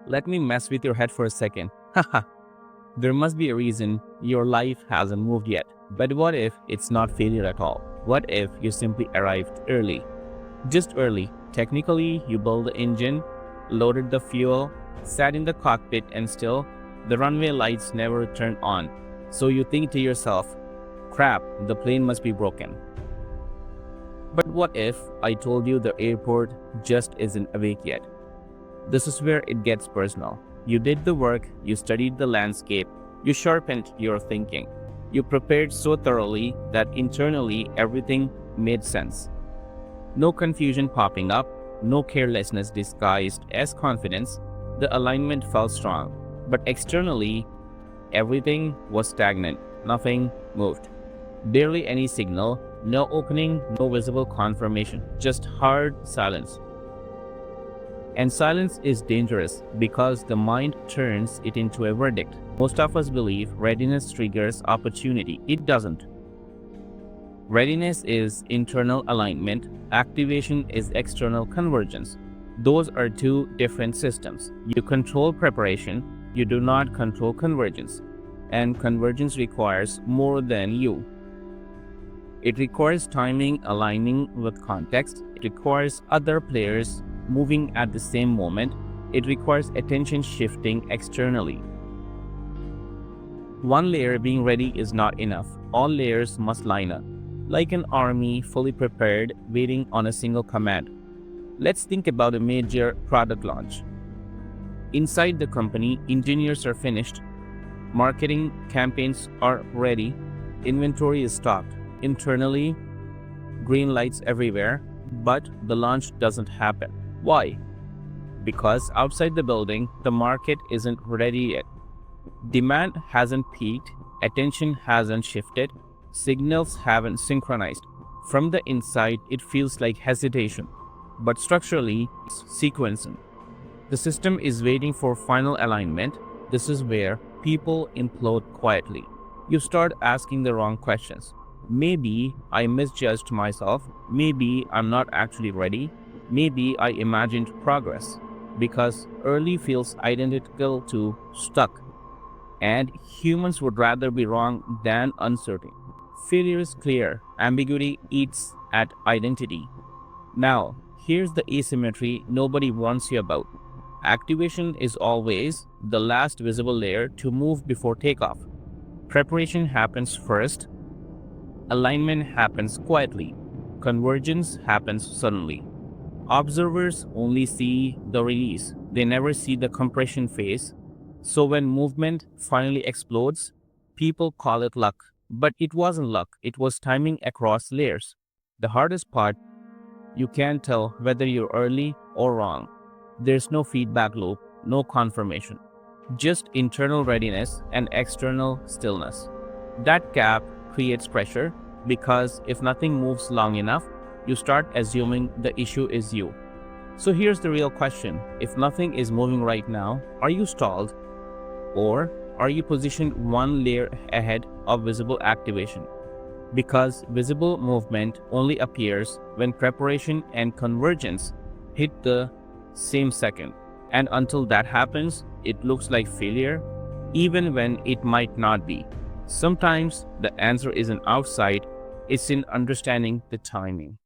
Let me mess with your head for a second. Haha, there must be a reason your life hasn't moved yet. But what if it's not failure at all? What if you simply arrived early? Just early. Technically, you built the engine, loaded the fuel, sat in the cockpit, and still, the runway lights never turned on. So you think to yourself, crap, the plane must be broken. But what if I told you the airport just isn't awake yet? This is where it gets personal. You did the work, you studied the landscape, you sharpened your thinking. You prepared so thoroughly that internally everything made sense. No confusion popping up, no carelessness disguised as confidence. The alignment felt strong. But externally, everything was stagnant. Nothing moved. Barely any signal, no opening, no visible confirmation, just hard silence. And silence is dangerous because the mind turns it into a verdict. Most of us believe readiness triggers opportunity. It doesn't. Readiness is internal alignment, activation is external convergence. Those are two different systems. You control preparation, you do not control convergence. And convergence requires more than you. It requires timing, aligning with context. It requires other players moving at the same moment. It requires attention shifting externally. One layer being ready is not enough. All layers must line up, like an army fully prepared, waiting on a single command. Let's think about a major product launch. Inside the company, engineers are finished, marketing campaigns are ready, inventory is stocked. Internally, green lights everywhere, but the launch doesn't happen. Why? Because outside the building, the market isn't ready yet. Demand hasn't peaked, attention hasn't shifted, signals haven't synchronized. From the inside, it feels like hesitation, but structurally, it's sequencing. The system is waiting for final alignment. This is where people implode quietly. You start asking the wrong questions. Maybe I misjudged myself. Maybe I'm not actually ready. Maybe I imagined progress. Because early feels identical to stuck. And humans would rather be wrong than uncertain. Failure is clear. Ambiguity eats at identity. Now, here's the asymmetry nobody warns you about. Activation is always the last visible layer to move before takeoff. Preparation happens first. Alignment happens quietly. Convergence happens suddenly. Observers only see the release. They never see the compression phase. So when movement finally explodes, people call it luck. But it wasn't luck. It was timing across layers. The hardest part, you can't tell whether you're early or wrong. There's no feedback loop, no confirmation. Just internal readiness and external stillness. That gap creates pressure because if nothing moves long enough, you start assuming the issue is you. So here's the real question. If nothing is moving right now, are you stalled? Or are you positioned one layer ahead of visible activation? Because visible movement only appears when preparation and convergence hit the same second. And until that happens, it looks like failure, even when it might not be. Sometimes the answer isn't outside, it's in understanding the timing.